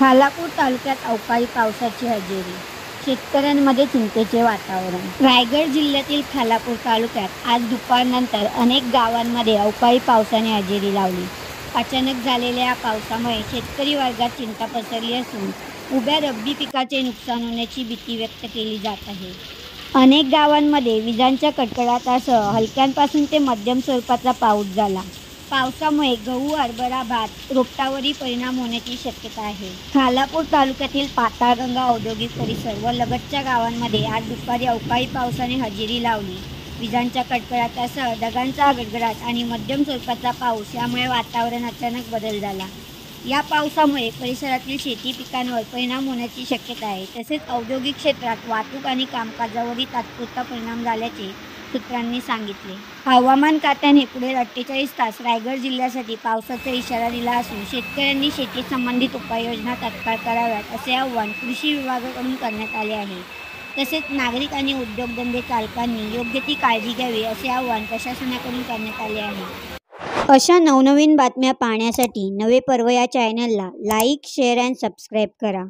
खालापूर तालुक्यात अवकाळी पावसाची हजेरी, शेतकऱ्यांमध्ये चिंतेचे वातावरण। रायगड जिल्ह्यातील खालापूर तालुक्यात आज दुपारनंतर अनेक गावांमध्ये अवकाळी पावसाने हजेरी लावली। अचानक झालेल्या या पावसामुळे शेतकरी वर्गात चिंता पसरली असून उभ्या रब्बी पिकाचे नुकसान होण्याची भीती व्यक्त केली जात आहे। अनेक गावांमध्ये विजांच्या कडकडाटासह हलक्यांपासून ते मध्यम स्वरूपाचा पाऊस झाला। पावसामुळे गहू, हरभरा, भात रोपटावरही परिणाम होण्याची शक्यता आहे। खालापूर तालुक्यातील पाताळगंगा औद्योगिक परिसर व लगतच्या गावांमध्ये आज दुपारी अवकाळी पावसाने हजेरी लावली। विजांच्या कडकडाटासह ढगांचा गडगडाट आणि मध्यम स्वरूपाचा पाऊस यामुळे वातावरण अचानक बदल झाला। या पावसामुळे परिसरातील शेती पिकांवर परिणाम होण्याची शक्यता आहे। तसेच औद्योगिक क्षेत्रात वाहतूक आणि कामकाजावरही तात्पुरता परिणाम झाल्याचे सूत्रांनी सांगितले। हवामान खात्याने पुढील 48 तास रायगड जिल्ह्यासाठी पावसाचा इशारा दिला असून शेतकऱ्यांनी शेती संबंधित उपाययोजना तात्काळ कराव्यात असे आवाहन कृषी विभागाकडून करण्यात आले आहे। तसेच नागरिक आणि उद्योगधंदे चालकांनी योग्य ती काळजी घ्यावी असे आवाहन प्रशासनाकडून करण्यात आले आहे। अशा नवनवीन बातम्या पाहण्यासाठी नवे पर्व या चॅनलला लाईक, शेअर अँड सबस्क्राईब करा।